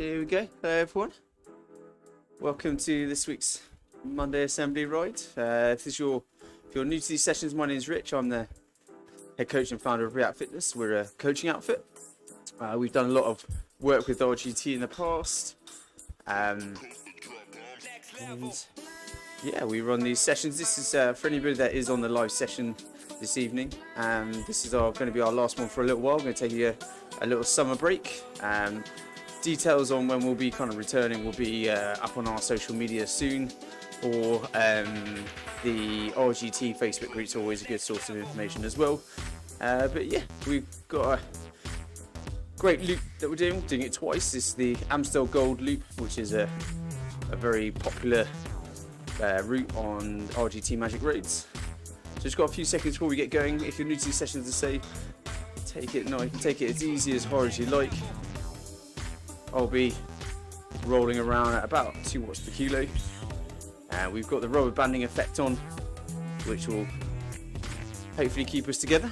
Here we go. Hello everyone. Welcome to this week's Monday Assembly Ride. If you're new to these sessions, my name is Rich. I'm the head coach and founder of RIAK Fitness. We're a coaching outfit. We've done a lot of work with RGT in the past. And yeah, we run these sessions. This is for anybody that is on the live session this evening. This is going to be our last one for a little while. We're going to take a little summer break. Details on when we'll be kind of returning will be up on our social media soon, or the RGT Facebook group is always a good source of information as well. But yeah, we've got a great loop that we're doing it twice. This is the Amstel Gold loop, which is a very popular route on RGT Magic Roads. So just got a few seconds before we get going. If you're new to these sessions, to say, take it now. You can take it as easy as hard as you like. I'll be rolling around at about 2 watts per kilo. We've got the rubber banding effect on, which will hopefully keep us together.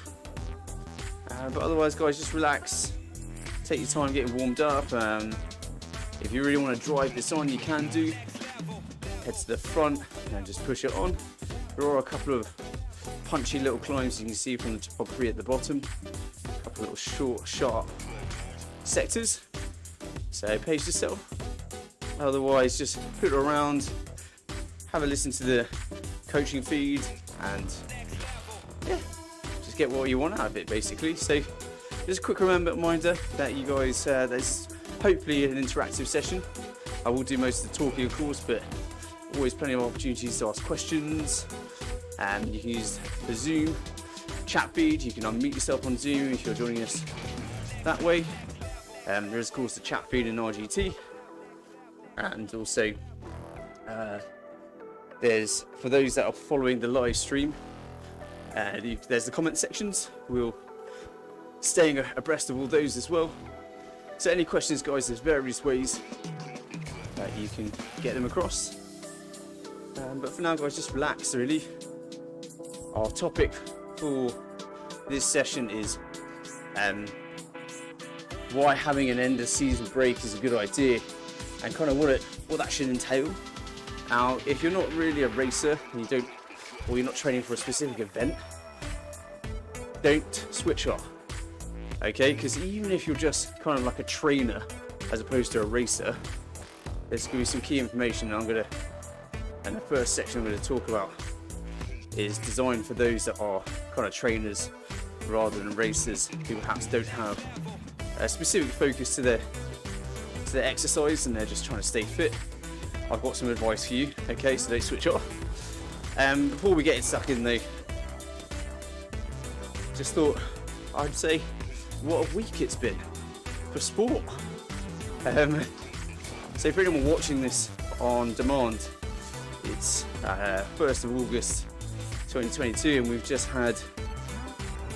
But otherwise, guys, just relax. Take your time getting warmed up. If you really want to drive this on, you can do. Head to the front and just push it on. There are a couple of punchy little climbs you can see from the topography at the bottom. A couple of little short, sharp sectors. So pace yourself. Otherwise, just put it around, have a listen to the coaching feed, and yeah, just get what you want out of it, basically. So just a quick reminder that you guys, there's hopefully an interactive session. I will do most of the talking, of course, but always plenty of opportunities to ask questions. You can use the Zoom chat feed. You can unmute yourself on Zoom if you're joining us that way. There is, of course, the chat feed in RGT, and also there's, for those that are following the live stream, there's the comment sections. We'll staying abreast of all those as well. So any questions, guys, there's various ways that you can get them across. But for now, guys, just relax, really. Our topic for this session is why having an end of season break is a good idea, and kind of what that should entail. Now, if you're not really a racer and you're not training for a specific event, don't switch off, okay? Because even if you're just kind of like a trainer as opposed to a racer, there's going to be some key information and the first section I'm going to talk about is designed for those that are kind of trainers rather than racers who perhaps don't have a specific focus to their exercise and they're just trying to stay fit. I've got some advice for you, okay, so don't switch off. Before we get stuck in though, just thought I'd say what a week it's been for sport. So for anyone watching this on demand, it's 1st of August 2022 and we've just had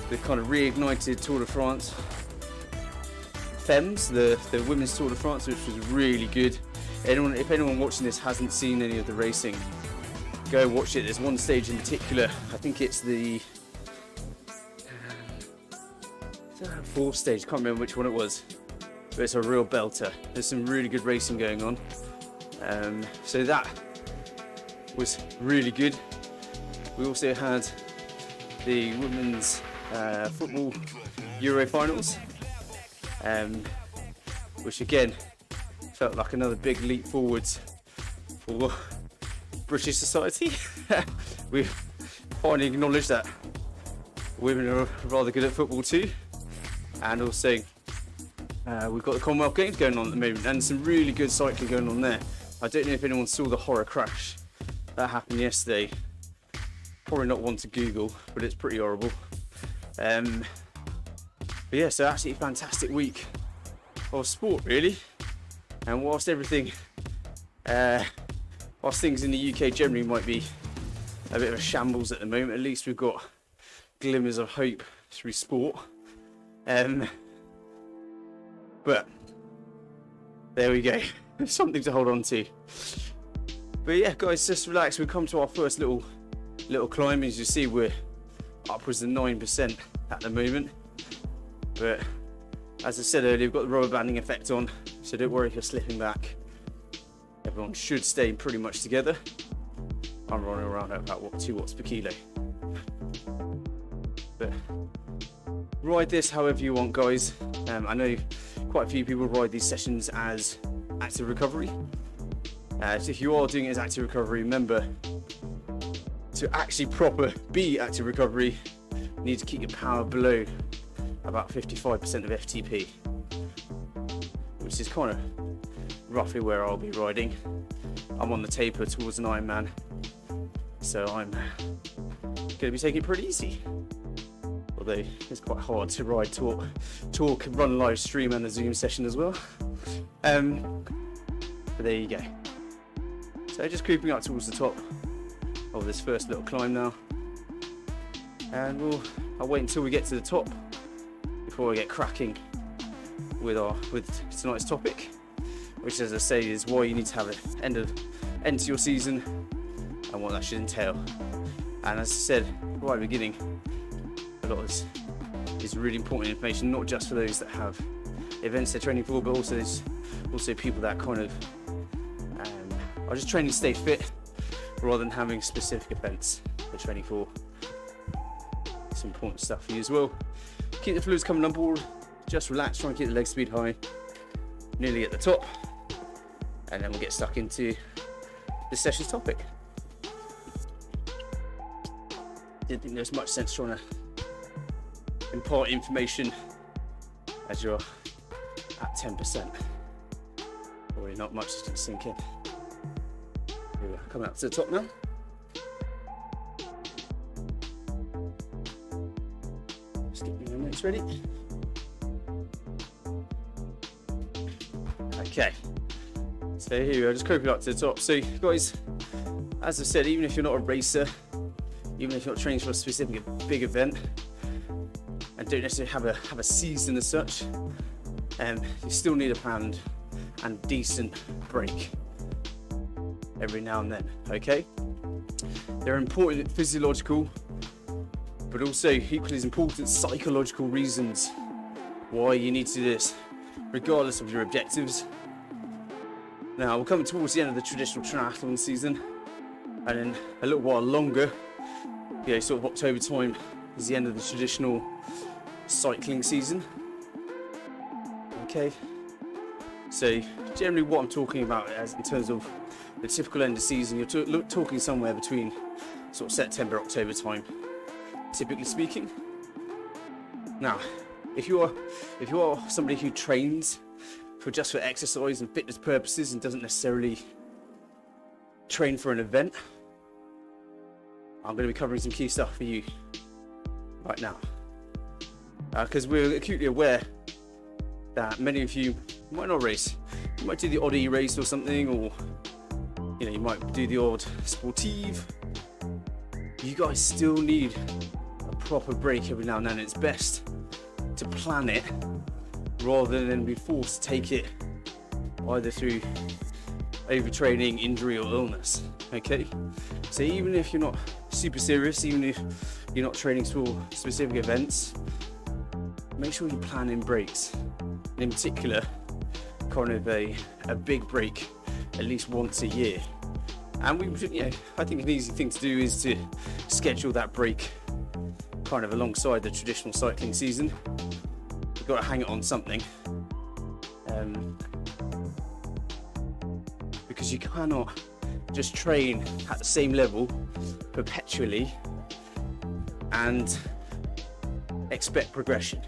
the kind of reignited Tour de France Femmes, the Women's Tour de France, which was really good. If anyone watching this hasn't seen any of the racing, go watch it. There's one stage in particular, I think it's the 4th stage, can't remember which one it was, but it's a real belter. There's some really good racing going on. So that was really good. We also had the Women's Football Euro Finals, which again felt like another big leap forwards for British society. We've finally acknowledged that women are rather good at football too, and also we've got the Commonwealth Games going on at the moment and some really good cycling going on there. I don't know if anyone saw the horror crash that happened yesterday. Probably not one to Google, but it's pretty horrible. But yeah, so absolutely fantastic week of sport, really. And whilst things in the UK generally might be a bit of a shambles at the moment, at least we've got glimmers of hope through sport. But there we go. Something to hold on to. But yeah, guys, just relax. We've come to our first little climb. As you see, we're upwards of 9% at the moment. But As I said earlier, we've got the rubber banding effect on, so don't worry if you're slipping back. Everyone should stay pretty much together. I'm running around at about 2 watts per kilo. But ride this however you want, guys. I know quite a few people ride these sessions as active recovery. So if you are doing it as active recovery, remember to actually be active recovery, you need to keep your power below about 55% of FTP, which is kind of roughly where I'll be riding. I'm on the taper towards an Ironman, so I'm going to be taking it pretty easy. Although it's quite hard to ride, talk, run live stream and the Zoom session as well. But there you go. So just creeping up towards the top of this first little climb now, and I'll wait until we get to the top before I get cracking with tonight's topic, which, as I say, is why you need to have an end to your season and what that should entail. And as I said right at the beginning, a lot of this is really important information, not just for those that have events they're training for, but also people that kind of are just training to stay fit rather than having specific events they're training for. It's important stuff for you as well. Keep the fluids coming on board, just relax, try and keep the leg speed high, nearly at the top, and then we'll get stuck into this session's topic. Didn't think there's much sense trying to impart information as you're at 10%. Probably not much is going to sink in. Here we are, coming up to the top now. Just get your notes ready. Okay, so here we are, just creeping up to the top. So guys, as I said, even if you're not a racer, even if you're not training for a specific big event and don't necessarily have a season as such, you still need a planned and decent break every now and then, okay? There are important physiological, but also equally as important psychological reasons why you need to do this, regardless of your objectives. Now, we're coming towards the end of the traditional triathlon season, and in a little while longer, sort of October time is the end of the traditional cycling season. Okay, so generally what I'm talking about as in terms of the typical end of season, you're talking somewhere between sort of September, October time, typically speaking. Now, if you are somebody who trains for exercise and fitness purposes and doesn't necessarily train for an event, I'm going to be covering some key stuff for you right now, because we're acutely aware that many of you might not race. You might do the odd e-race or something, or you might do the odd sportive. You guys still need a proper break every now and then. It's best to plan it rather than be forced to take it either through overtraining, injury or illness. Okay, so even if you're not super serious, even if you're not training for specific events, make sure you plan in breaks. In particular, kind of a big break at least once a year. And I think an easy thing to do is to schedule that break kind of alongside the traditional cycling season. You've got to hang it on something, because you cannot just train at the same level perpetually and expect progression.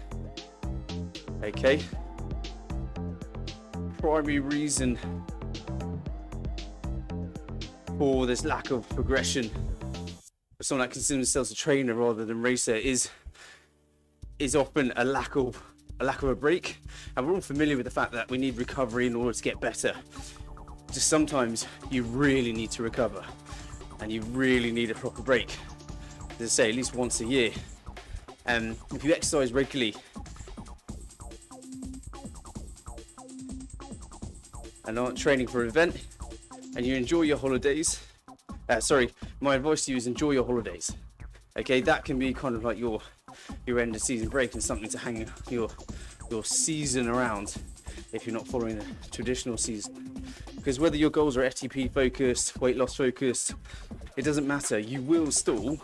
Okay? Primary reason for this lack of progression for someone that considers themselves a trainer rather than racer is often a lack of a break. And we're all familiar with the fact that we need recovery in order to get better. Just sometimes you really need to recover and you really need a proper break. As I say, at least once a year. And if you exercise regularly and aren't training for an event and you enjoy your holidays, my advice to you is enjoy your holidays. Okay, that can be kind of like your end of season break and something to hang your your season around if you're not following a traditional season. Because whether your goals are FTP focused, weight loss focused, it doesn't matter. You will stall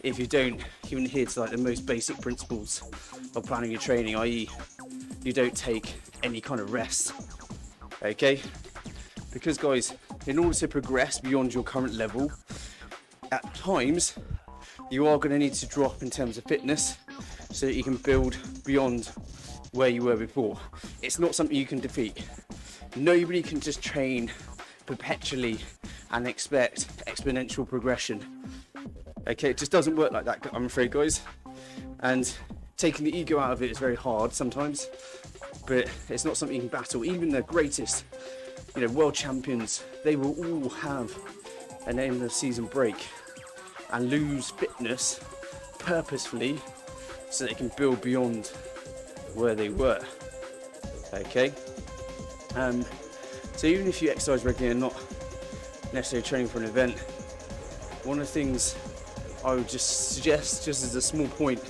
if you don't even adhere to like the most basic principles of planning your training, i.e. you don't take any kind of rest. Okay? Because guys, in order to progress beyond your current level, at times you are going to need to drop in terms of fitness so that you can build beyond where you were before. It's not something you can defeat. Nobody can just train perpetually and expect exponential progression. Okay, it just doesn't work like that, I'm afraid, guys. And taking the ego out of it is very hard sometimes, but it's not something you can battle. Even the greatest, world champions, they will all have an end of season break and lose fitness purposefully so they can build beyond where they were. Okay, so even if you exercise regularly and not necessarily training for an event, one of the things I would just suggest, just as a small point,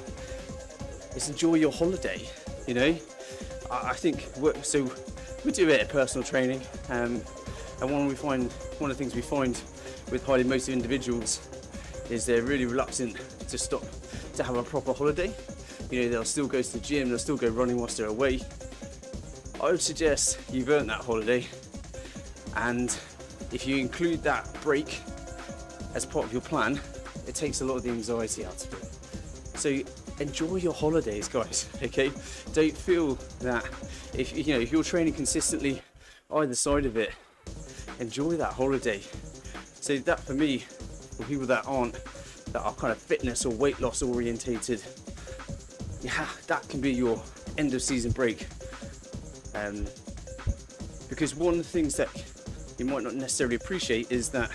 is enjoy your holiday. I think so. We do it at personal training, and one of the things we find with highly motivated individuals is they're really reluctant to stop to have a proper holiday. They'll still go to the gym, they'll still go running whilst they're away. I would suggest you've earned that holiday, and if you include that break as part of your plan, it takes a lot of the anxiety out of it. So enjoy your holidays, guys. Okay, don't feel that if you're training consistently either side of it, enjoy that holiday. So that, for me, for people that are kind of fitness or weight loss orientated, that can be your end of season break. Because one of the things that you might not necessarily appreciate is that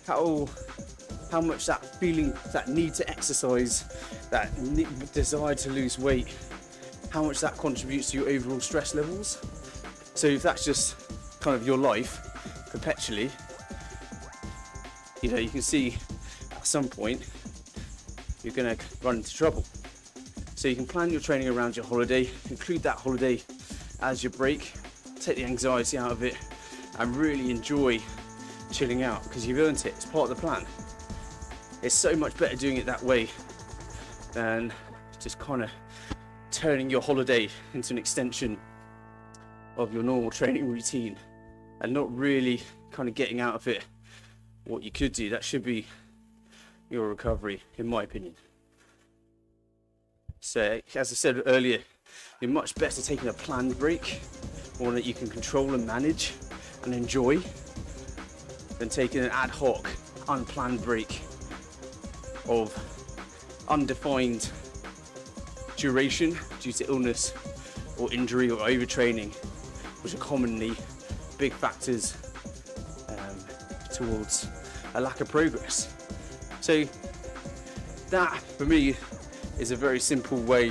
how much that feeling, that need to exercise, that desire to lose weight, how much that contributes to your overall stress levels. So if that's just kind of your life perpetually, you can see at some point you're going to run into trouble. So you can plan your training around your holiday, include that holiday as your break, take the anxiety out of it, and really enjoy chilling out, because you've earned it. It's part of the plan. It's so much better doing it that way than just kind of turning your holiday into an extension of your normal training routine and not really kind of getting out of it what you could do. That should be your recovery, in my opinion. So, as I said earlier, you're much better taking a planned break, one that you can control and manage and enjoy, than taking an ad hoc, unplanned break of undefined duration due to illness or injury or overtraining, which are commonly big factors towards a lack of progress. So that, for me, is a very simple way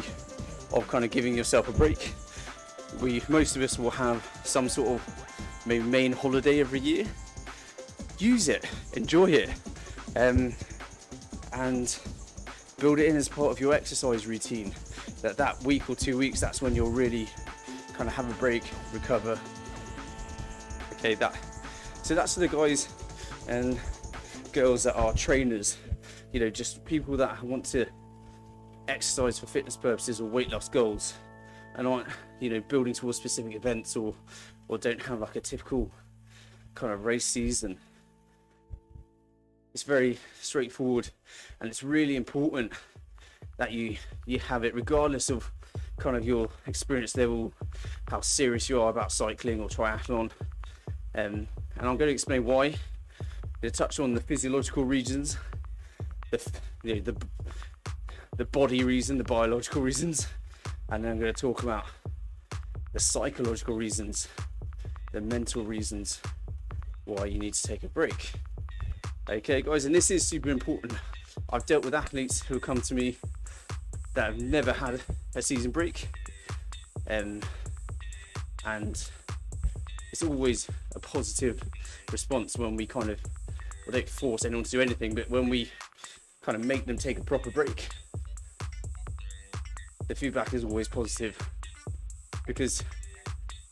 of kind of giving yourself a break. Most of us will have some sort of maybe main holiday every year. Use it, enjoy it, and build it in as part of your exercise routine. That week or 2 weeks, that's when you'll really kind of have a break, recover. Okay, so that's for the guys and girls that are trainers, just people that want to exercise for fitness purposes or weight loss goals and aren't building towards specific events or don't have like a typical kind of race season. It's very straightforward, and it's really important that you have it regardless of kind of your experience level, how serious you are about cycling or triathlon. And I'm going to explain why. I'm going to touch on the physiological reasons, the body reason, the biological reasons, and then I'm going to talk about the psychological reasons, the mental reasons why you need to take a break. Okay, guys, and this is super important. I've dealt with athletes who come to me that have never had a season break, and it's always a positive response when we kind of, we don't force anyone to do anything, but when we kind of make them take a proper break. the feedback is always positive, because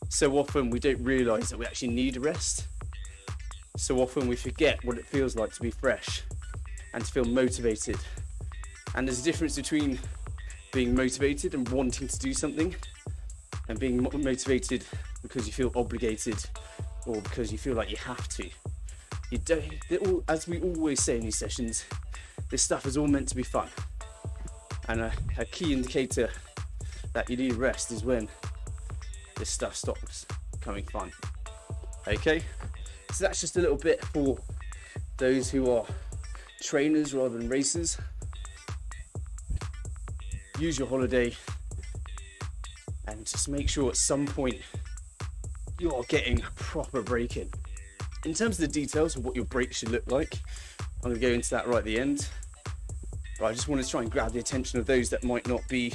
so often we don't realise that we actually need a rest. So often we forget what it feels like to be fresh and to feel motivated. And there's a difference between being motivated and wanting to do something, and being motivated because you feel obligated or because you feel like you have to. You don't, as we always say in these sessions, this stuff is all meant to be fun. And a key indicator that you need rest is when this stuff stops becoming fun. Okay, so that's just a little bit for those who are trainers rather than racers. Use your holiday and just make sure at some point you're getting a proper break in. In terms of the details of what your break should look like, I'm going to go into that right at the end. But I just want to try and grab the attention of those that might not be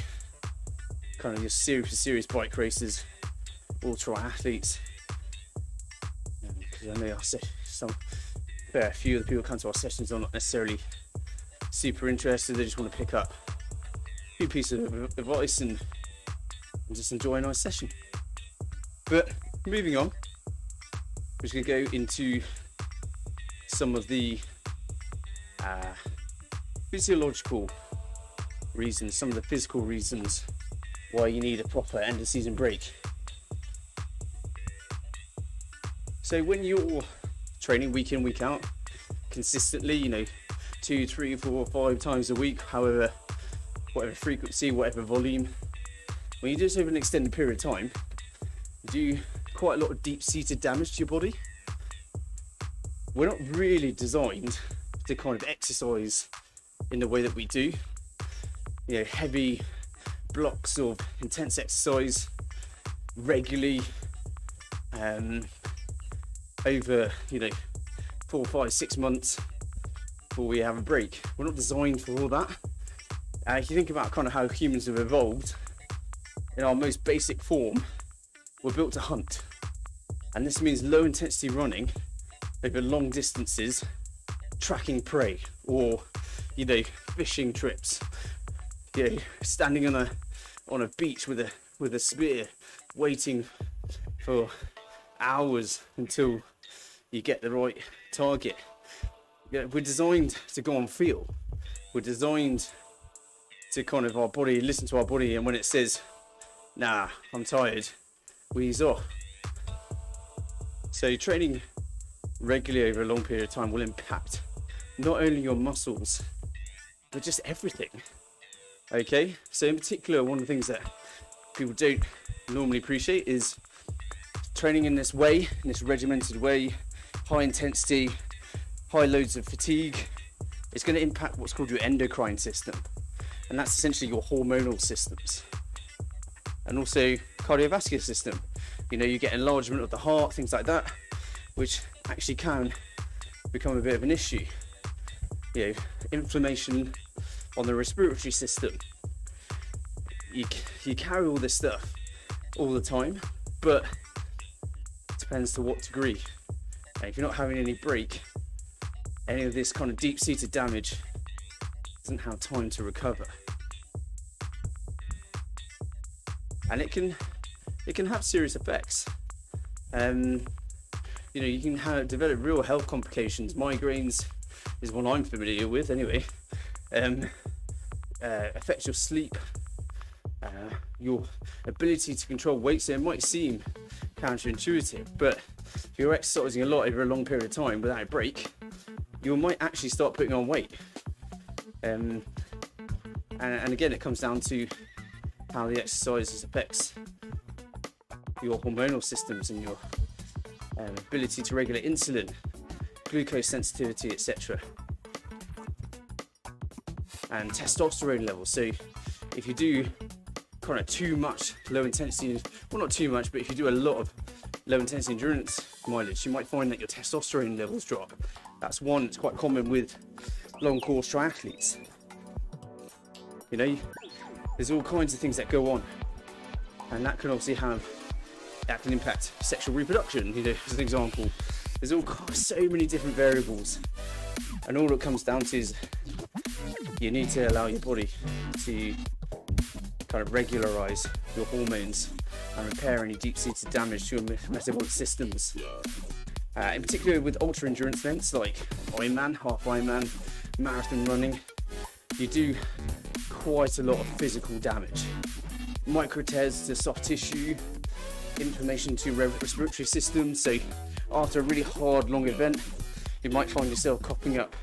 kind of your serious bike racers or triathletes. Because I know some fair few of the people who come to our sessions are not necessarily super interested. They just want to pick up a few pieces of advice and just enjoy a nice session. But moving on, we're just going to go into some of the physiological reasons, some of the physical reasons why you need a proper end of season break. So when you're training week in, week out, consistently, you know, 2, 3, 4, 5 times a week, however, whatever frequency, whatever volume, when you do this over an extended period of time, you do quite a lot of deep-seated damage to your body. We're not really designed to kind of exercise in the way that we do, you know, heavy blocks of intense exercise regularly over, you know, 4, 5, 6 months before we have a break. We're not designed for all that. If you think about kind of how humans have evolved, in our most basic form, we're built to hunt, and this means low intensity running over long distances, tracking prey, or, you know, fishing trips, you know, standing on a beach with a spear, waiting for hours until you get the right target. You know, we're designed to go on feel. We're designed to kind of our body, listen to our body, and when it says, nah, I'm tired, we ease off. So training regularly over a long period of time will impact not only your muscles, but just everything. Okay, so in particular, one of the things that people don't normally appreciate is training in this way, in this regimented way, high intensity, high loads of fatigue. It's going to impact what's called your endocrine system, and that's essentially your hormonal systems, and also cardiovascular system. You know, you get enlargement of the heart, things like that, which actually can become a bit of an issue. You know, inflammation on the respiratory system. You carry all this stuff all the time, but it depends to what degree. And if you're not having any break, any of this kind of deep-seated damage doesn't have time to recover. And it can have serious effects. You know, you can develop real health complications. Migraines is one I'm familiar with anyway. Affects your sleep, your ability to control weight. So it might seem counterintuitive, but if you're exercising a lot over a long period of time without a break, you might actually start putting on weight. And again, it comes down to how the exercise affects your hormonal systems and your ability to regulate insulin, glucose sensitivity, etc. And testosterone levels. So if you do kind of too much low intensity, well, not too much, but if you do a lot of low intensity endurance mileage, you might find that your testosterone levels drop. That's one that's quite common with long course triathletes. You know, there's all kinds of things that go on, and that can obviously that can impact sexual reproduction, you know, as an example. There's so many different variables, and all it comes down to is you need to allow your body to kind of regularize your hormones and repair any deep-seated damage to your metabolic systems. In particular with ultra endurance events like Ironman, half Ironman, marathon running, you do quite a lot of physical damage. Micro tears to soft tissue, inflammation to respiratory system. So after a really hard, long event, you might find yourself coughing up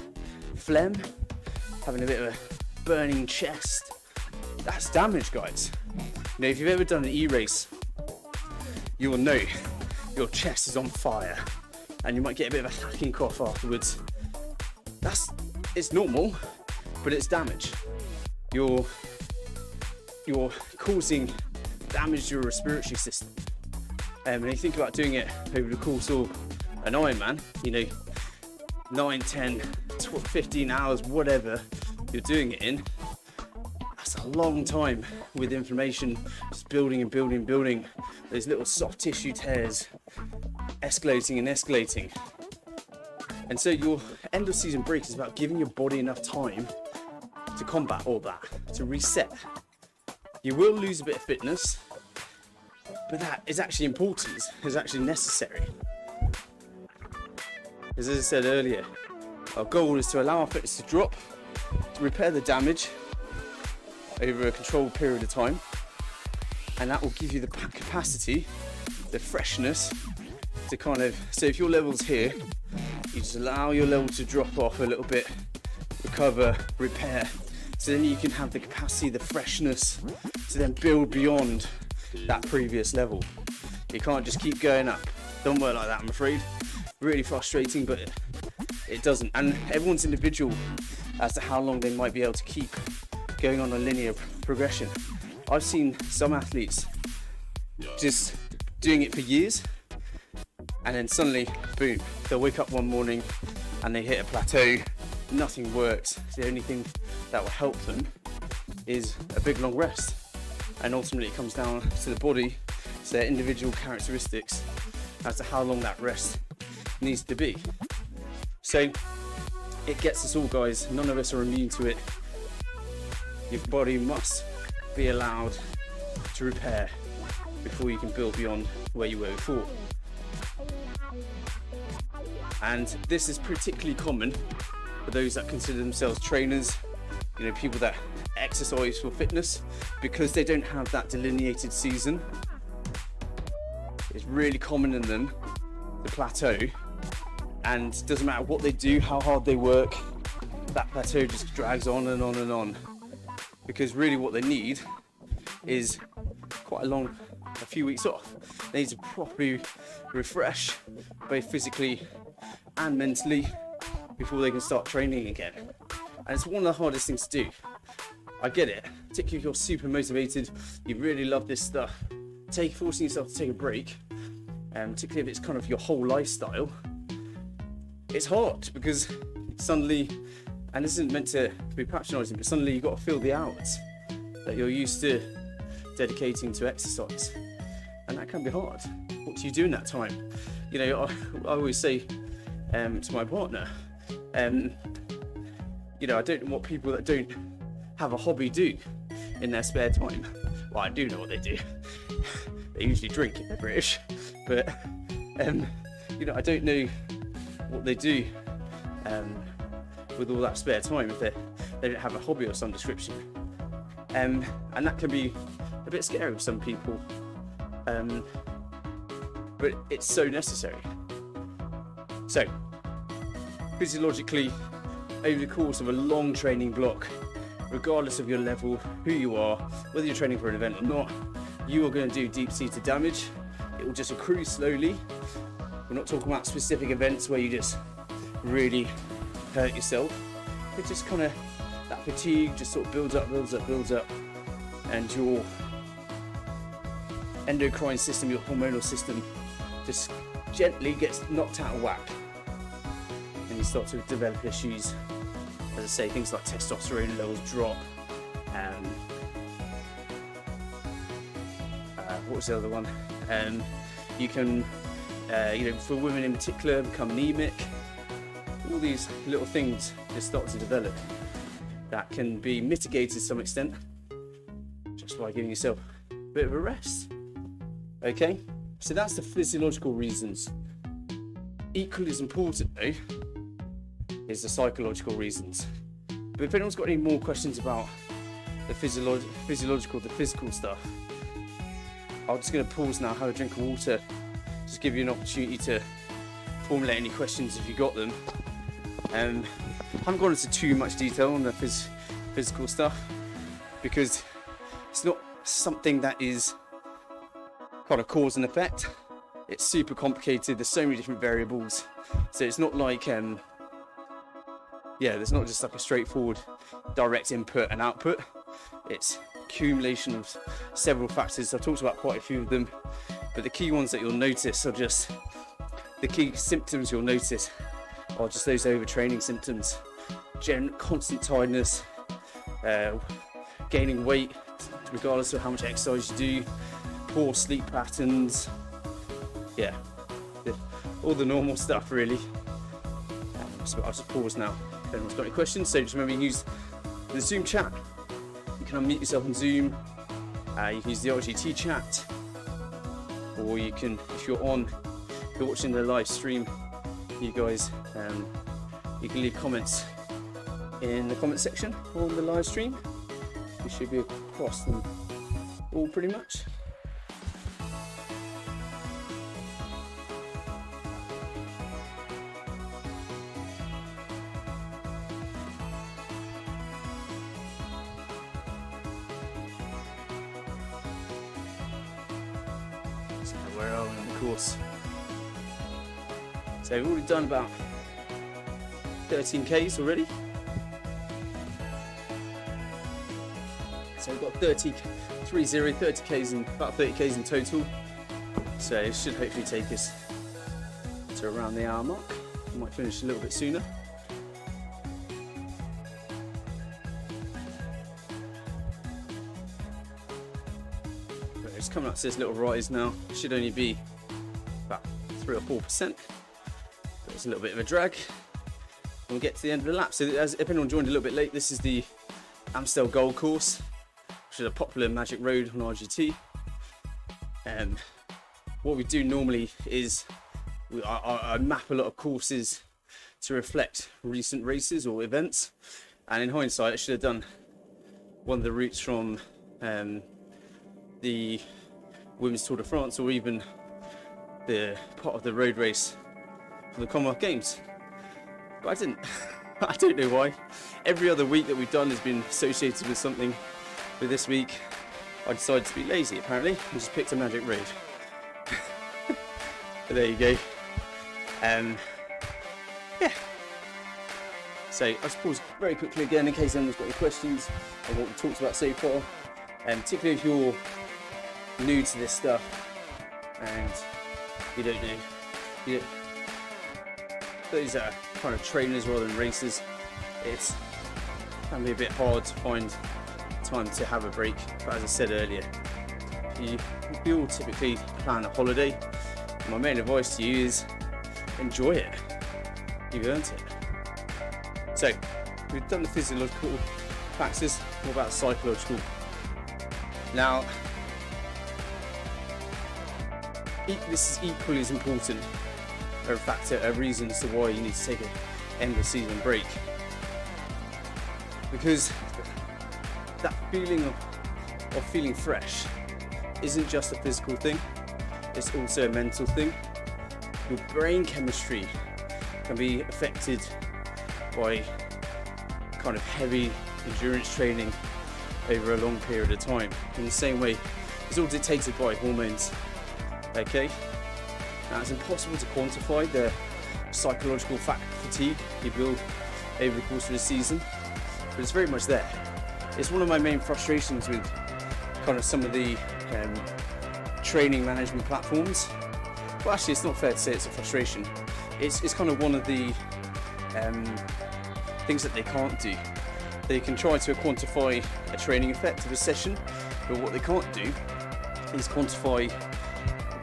phlegm, having a bit of a burning chest. That's damage, guys. You know, if you've ever done an e-race, you will know your chest is on fire and you might get a bit of a hacking cough afterwards. It's normal, but it's damage. You're causing damage to your respiratory system. And when you think about doing it over the course of an Ironman, you know, 9, 10, 12, 15 hours, whatever you're doing it in, that's a long time with inflammation just building and building and building. Those little soft tissue tears escalating and escalating. And so your end of season break is about giving your body enough time to combat all that, to reset. You will lose a bit of fitness, but that is actually important, is actually necessary. As I said earlier, our goal is to allow our fitness to drop, to repair the damage over a controlled period of time, and that will give you the capacity, the freshness to kind of, so if your level's here, you just allow your level to drop off a little bit, recover, repair, so then you can have the capacity, the freshness to then build beyond that previous level. You can't just keep going up. Don't work like that, I'm afraid. Really frustrating, but it doesn't. And everyone's individual as to how long they might be able to keep going on a linear progression. I've seen some athletes just doing it for years, and then suddenly, boom, they'll wake up one morning and they hit a plateau, nothing works. The only thing that will help them is a big long rest. And ultimately it comes down to the body, to their individual characteristics as to how long that rest needs to be. So it gets us all, guys. None of us are immune to it. Your body must be allowed to repair before you can build beyond where you were before. And this is particularly common for those that consider themselves trainers, you know, people that exercise for fitness, because they don't have that delineated season. It's really common in them to plateau, and doesn't matter what they do, how hard they work, that plateau just drags on and on and on, because really what they need is quite a few weeks off. They need to properly refresh, both physically and mentally, before they can start training again. And it's one of the hardest things to do. I get it, particularly if you're super motivated, you really love this stuff. Forcing yourself to take a break, particularly if it's kind of your whole lifestyle, it's hard, because suddenly, and this isn't meant to be patronising, but suddenly you've got to fill the hours that you're used to dedicating to exercise, and that can be hard. What do you do in that time? You know, I always say to my partner, you know, I don't know what people that don't have a hobby do in their spare time. Well, I do know what they do. They usually drink if they're British, but you know, I don't know what they do with all that spare time if they don't have a hobby of some description, and that can be a bit scary for some people, but it's so necessary. So physiologically, over the course of a long training block, regardless of your level, who you are, whether you're training for an event or not, you are going to do deep-seated damage. It will just accrue slowly. We're not talking about specific events where you just really hurt yourself. It's just kind of that fatigue just sort of builds up, and your endocrine system, your hormonal system, just gently gets knocked out of whack, and you start to develop issues. As I say, things like testosterone levels drop, what was the other one? You can, you know, for women in particular, become anemic. All these little things just start to develop that can be mitigated to some extent, just just by giving yourself a bit of a rest. Okay, so that's the physiological reasons. Equally as important though is the psychological reasons. But if anyone's got any more questions about the physiological, the physical stuff, I'm just going to pause now, have a drink of water, just give you an opportunity to formulate any questions if you got them. I haven't gone into too much detail on the physical stuff because it's not something that is kind of cause and effect. It's super complicated. There's so many different variables, so it's not like there's not just like a straightforward direct input and output. It's accumulation of several factors. I've talked about quite a few of them, but the key ones that you'll notice are just the key symptoms you'll notice are just those overtraining symptoms, constant tiredness, gaining weight regardless of how much exercise you do, poor sleep patterns, all the normal stuff really. So I'll just pause now if anyone's got any questions. So just remember, you can use the Zoom chat, you can unmute yourself in Zoom, you can use the RGT chat, or you can, if you're watching the live stream, you guys, you can leave comments in the comment section on the live stream. We should be across them all pretty much. So where are we on the course? So we've already done about 13Ks already. So we've got 30Ks and about 30Ks in total. So it should hopefully take us to around the hour mark. We might finish a little bit sooner. But it's coming up to this little rise now. It should only be about 3 or 4%. There's a little bit of a drag. We'll get to the end of the lap. So if anyone joined a little bit late, this is the Amstel Gold course, which is a popular magic road on RGT. What we do normally is I map a lot of courses to reflect recent races or events, and in hindsight I should have done one of the routes from the Women's Tour de France, or even the part of the road race for the Commonwealth Games, but I didn't. I don't know why. Every other week that we've done has been associated with something, but this week I decided to be lazy apparently and just picked a magic road. But there you go. So I'll just pause very quickly again in case anyone's got any questions on what we talked about so far, and particularly if you're new to this stuff and you don't know, those are kind of trainers rather than racers, it can be a bit hard to find time to have a break. But as I said earlier, we all typically plan a holiday. My main advice to you is enjoy it. You've earned it. So we've done the physiological factors. What about psychological? Now, this is equally as important a factor, a reason as to why you need to take an end of season break, because that feeling of feeling fresh isn't just a physical thing, it's also a mental thing. Your brain chemistry can be affected by kind of heavy endurance training over a long period of time. In the same way, it's all dictated by hormones. Okay? Now, it's impossible to quantify the psychological fatigue you build over the course of the season, but it's very much there. It's one of my main frustrations with kind of some of the training management platforms. Well, actually, it's not fair to say it's a frustration. It's kind of one of the things that they can't do. They can try to quantify a training effect of a session, but what they can't do is quantify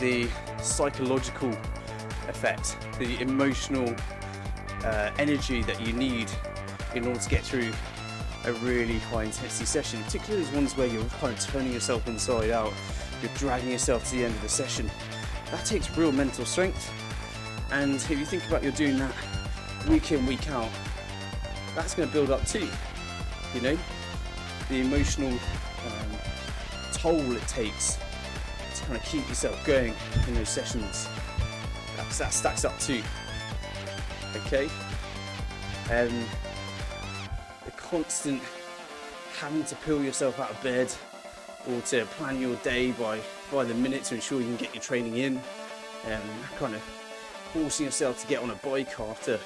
the psychological effect, the emotional energy that you need in order to get through a really high intensity session, particularly those ones where you're kind of turning yourself inside out, you're dragging yourself to the end of the session. That takes real mental strength, and if you think about you're doing that week in, week out, that's going to build up too, you know, the emotional toll it takes to kind of keep yourself going in those sessions. That stacks up too. Okay, the constant having to pull yourself out of bed or to plan your day by the minute to ensure you can get your training in, and kind of forcing yourself to get on a bike after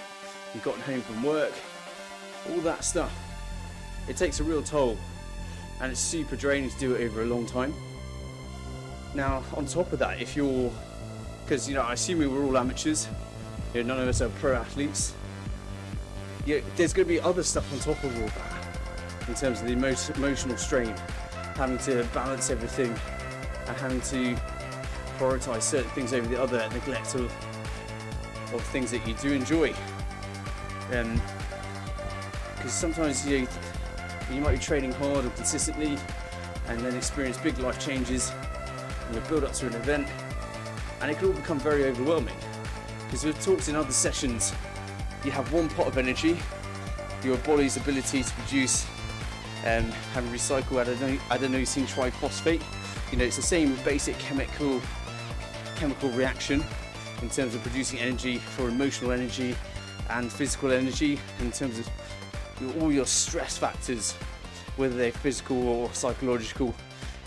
you've gotten home from work, all that stuff, it takes a real toll, and it's super draining to do it over a long time. Now on top of that, if you're, because you know, I assume we're all amateurs, you know, none of us are pro athletes, there's going to be other stuff on top of all that in terms of the emotional strain, having to balance everything and having to prioritize certain things over the other, neglect of things that you do enjoy. Because sometimes you might be training hard and consistently and then experience big life changes and you build up to an event, and it can all become very overwhelming. Because we've talked in other sessions, you have one pot of energy, your body's ability to produce and recycle adenosine triphosphate. You know, it's the same basic chemical reaction in terms of producing energy for emotional energy and physical energy, in terms of all your stress factors, whether they're physical or psychological,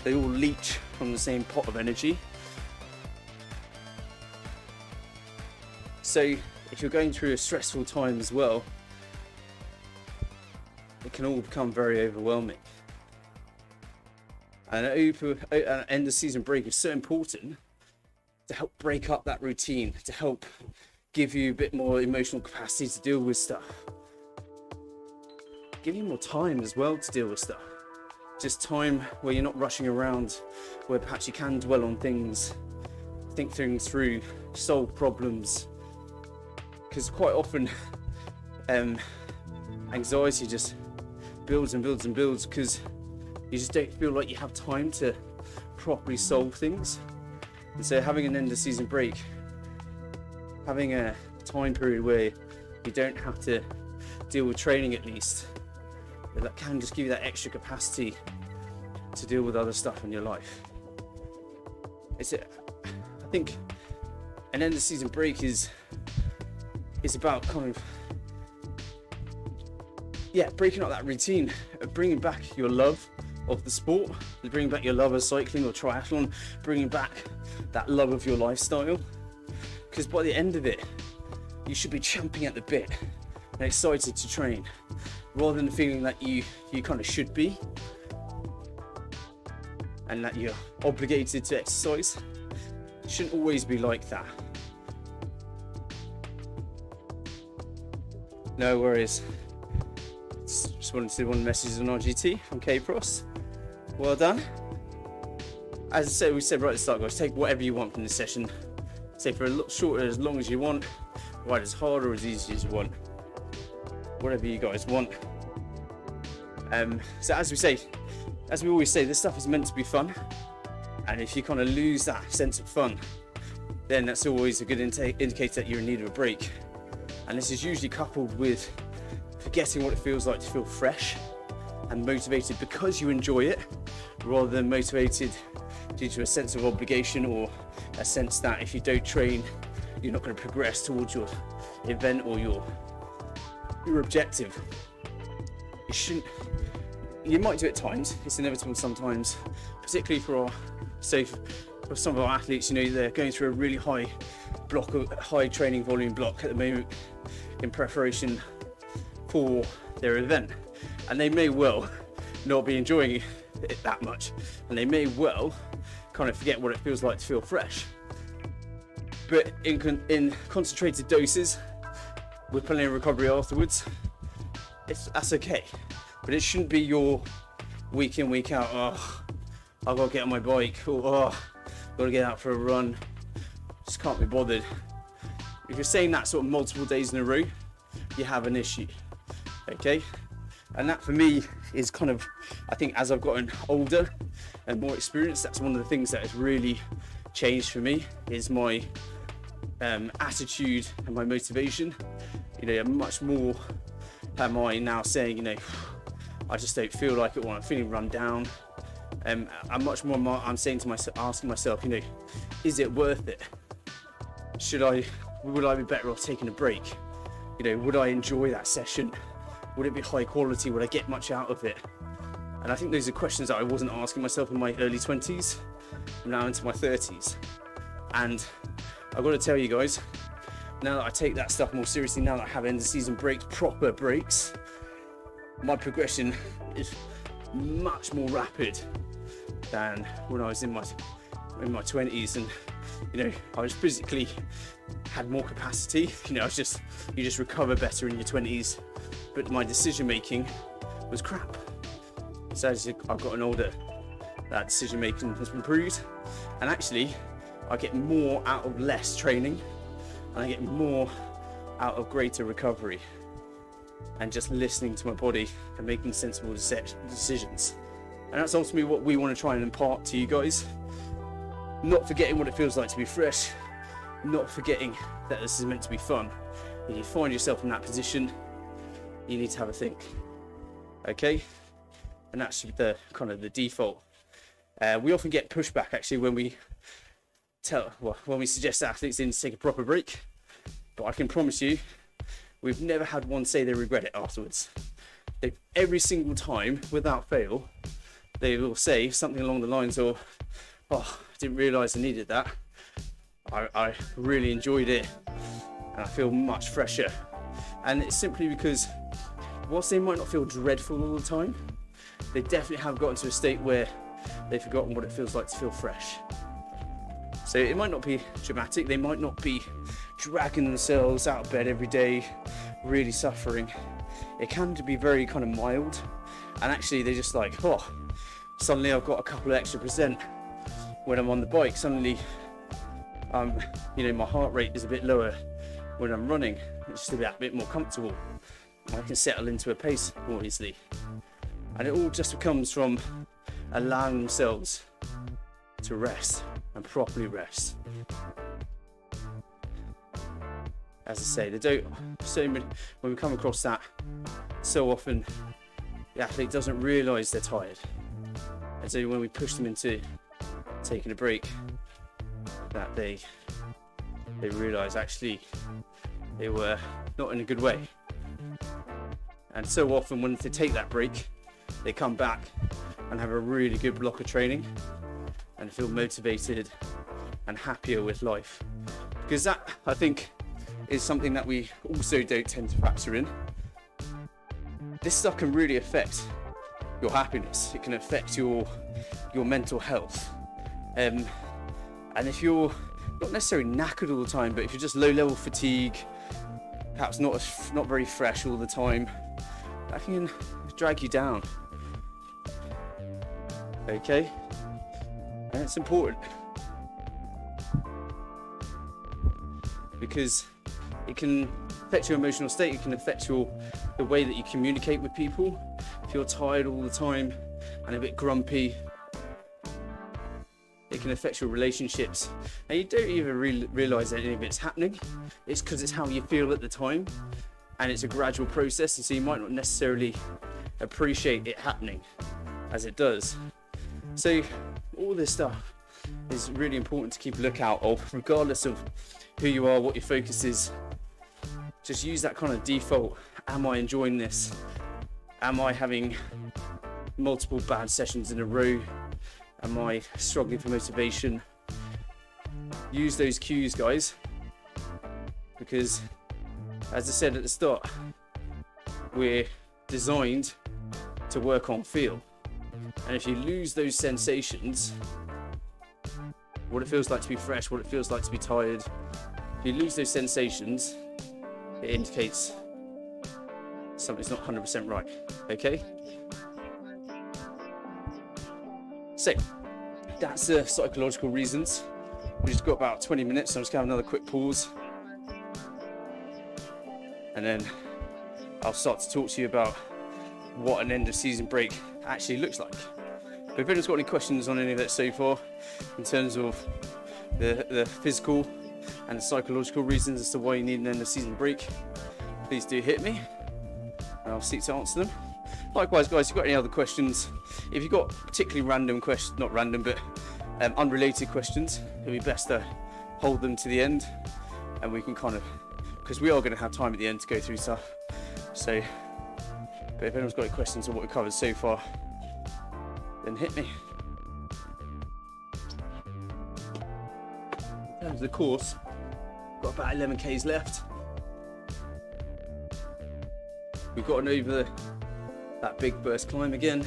they all leach from the same pot of energy. So if you're going through a stressful time as well, it can all become very overwhelming. And an end of season break is so important to help break up that routine, to help give you a bit more emotional capacity to deal with stuff. Give you more time as well to deal with stuff. Just time where you're not rushing around, where perhaps you can dwell on things, think things through, solve problems. Because quite often anxiety just builds and builds and builds because you just don't feel like you have time to properly solve things. And so having an end of season break, having a time period where you don't have to deal with training at least, that can just give you that extra capacity to deal with other stuff in your life. I think an end of season break is about kind of breaking up that routine, bringing back your love of the sport, bringing back your love of cycling or triathlon, bringing back that love of your lifestyle. Because by the end of it, you should be champing at the bit and excited to train, rather than feeling that you kind of should be and that you're obligated to exercise. It shouldn't always be like that. No worries. Just wanted to do one message on RGT from K-Pros. Well done. As I said, we said right at the start, guys, take whatever you want from this session. Say for a lot shorter, as long as you want, ride as hard or as easy as you want. Whatever you guys want. So as we always say, this stuff is meant to be fun. And if you kind of lose that sense of fun, then that's always a good indicator that you're in need of a break. And this is usually coupled with forgetting what it feels like to feel fresh and motivated because you enjoy it, rather than motivated due to a sense of obligation or a sense that if you don't train, you're not going to progress towards your event or your objective. You might do it at times, it's inevitable sometimes, particularly for some of our athletes. You know, they're going through a really high training volume block at the moment in preparation for their event, and they may well not be enjoying it that much, and they may well kind of forget what it feels like to feel fresh. But in concentrated doses with plenty of recovery afterwards, that's okay. But it shouldn't be your week in, week out, I've got to get on my bike, or I've got to get out for a run, just can't be bothered. If you're saying that sort of multiple days in a row, you have an issue, okay? And that for me is kind of, I think as I've gotten older and more experienced, that's one of the things that has really changed for me, is my attitude and my motivation. You know, much more am I now saying, you know, I just don't feel like it when I'm feeling run down. I'm much more, I'm saying to myself, asking myself, you know, is it worth it? Would I be better off taking a break? You know, would I enjoy that session? Would it be high quality? Would I get much out of it? And I think those are questions that I wasn't asking myself in my early 20s. I'm now into my 30s. And I've got to tell you guys, now that I take that stuff more seriously, now that I have end of season breaks, proper breaks, my progression is much more rapid than when I was in my 20s. And you know, I was physically had more capacity. You know, you just recover better in your 20s, but my decision making was crap. So as I've gotten older, that decision making has improved, and actually I get more out of less training, and I get more out of greater recovery, and just listening to my body and making sensible decisions. And that's ultimately what we want to try and impart to you guys. Not forgetting what it feels like to be fresh, not forgetting that this is meant to be fun. If you find yourself in that position, you need to have a think. Okay? And that's the kind of the default. We often get pushback actually when we suggest athletes in to take a proper break, but I can promise you, we've never had one say they regret it afterwards. Every single time, without fail, they will say something along the lines of, oh, I didn't realise I needed that. I really enjoyed it, and I feel much fresher. And it's simply because, whilst they might not feel dreadful all the time, they definitely have gotten to a state where they've forgotten what it feels like to feel fresh. So it might not be dramatic, they might not be dragging themselves out of bed every day, really suffering. It can be very kind of mild, and actually they're just like, oh, suddenly I've got a couple of extra percent when I'm on the bike. Suddenly, you know, my heart rate is a bit lower when I'm running. It's just a bit more comfortable. I can settle into a pace more easily. And it all just comes from allowing themselves to rest and properly rest. As I say, when we come across that, so often the athlete doesn't realise they're tired. And so when we push them into taking a break, that they realise actually they were not in a good way. And so often when they take that break, they come back and have a really good block of training and feel motivated and happier with life. Because that, I think, is something that we also don't tend to factor in. This stuff can really affect your happiness. It can affect your mental health. And if you're not necessarily knackered all the time, but if you're just low level fatigue, perhaps not very fresh all the time, that can drag you down. Okay? And it's important because it can affect your emotional state, it can affect the way that you communicate with people. If you're tired all the time and a bit grumpy, it can affect your relationships, and you don't even realise that any of it's happening. It's because it's how you feel at the time, and it's a gradual process, and so you might not necessarily appreciate it happening as it does. So all this stuff is really important to keep a lookout of, regardless of who you are, what your focus is. Just use that kind of default. Am I enjoying this? Am I having multiple bad sessions in a row? Am I struggling for motivation? Use those cues, guys, because as I said at the start, we're designed to work on feel. And if you lose those sensations, what it feels like to be fresh, what it feels like to be tired, if you lose those sensations, it indicates something's not 100% right, okay? So, that's the psychological reasons. We've just got about 20 minutes, so I'm just going to have another quick pause. And then I'll start to talk to you about what an end of season break actually looks like. But if anyone's got any questions on any of that so far, in terms of the physical and the psychological reasons as to why you need an end of season break, please do hit me and I'll seek to answer them. Likewise, guys, if you've got any other questions, if you've got particularly random questions, not random, but unrelated questions, it'd be best to hold them to the end, and we can kind of, because we are going to have time at the end to go through stuff. So, but if anyone's got any questions on what we've covered so far, then hit me. In terms of the course, got about 11 k's left. We've gotten over that big burst climb again,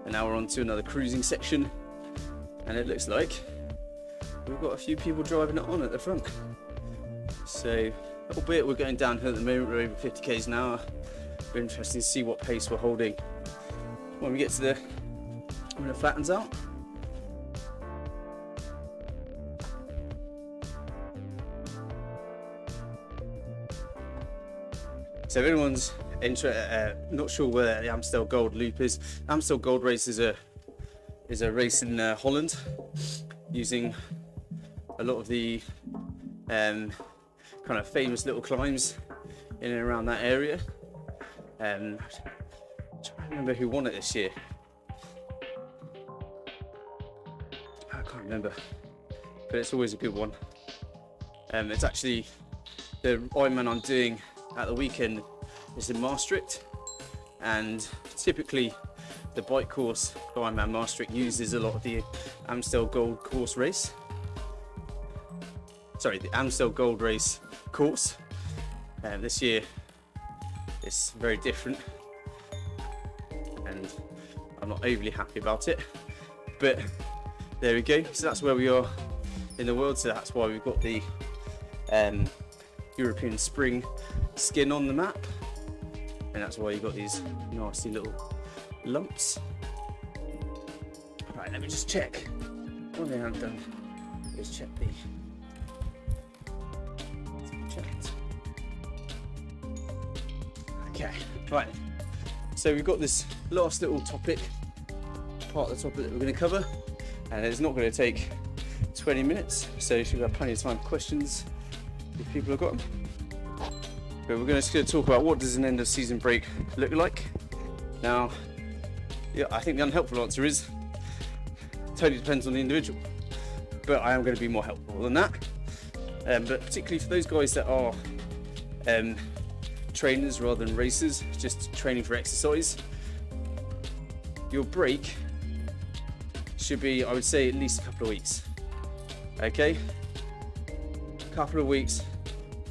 and now we're on to another cruising section, and it looks like we've got a few people driving it on at the front. So, albeit we're going downhill at the moment, we're over 50 k's an hour. It'll be interesting to see what pace we're holding when we get to when it flattens out. So if anyone's not sure where the Amstel Gold loop is, Amstel Gold race is a race in Holland, using a lot of the kind of famous little climbs in and around that area. I'm trying to remember who won it this year. I can't remember, but it's always a good one. It's actually the Ironman I'm doing at the weekend is in Maastricht, and typically the bike course for Ironman Maastricht uses a lot of the Amstel Gold course race. Sorry, the Amstel Gold race course. This year it's very different, and I'm not overly happy about it, but there we go. So that's where we are in the world, so that's why we've got the European spring skin on the map, and that's why you've got these nasty little lumps. Right, let me just check. One thing I haven't done is check the checked. Okay, right, so we've got this last little topic, part of the topic that we're going to cover, and it's not going to take 20 minutes, so you should have plenty of time for questions if people have got them. But we're just going to talk about what does an end of season break look like. Now, yeah, I think the unhelpful answer is totally depends on the individual, but I am going to be more helpful than that. But particularly for those guys that are trainers rather than racers, just training for exercise, your break should be, I would say, at least a couple of weeks. Okay, a couple of weeks,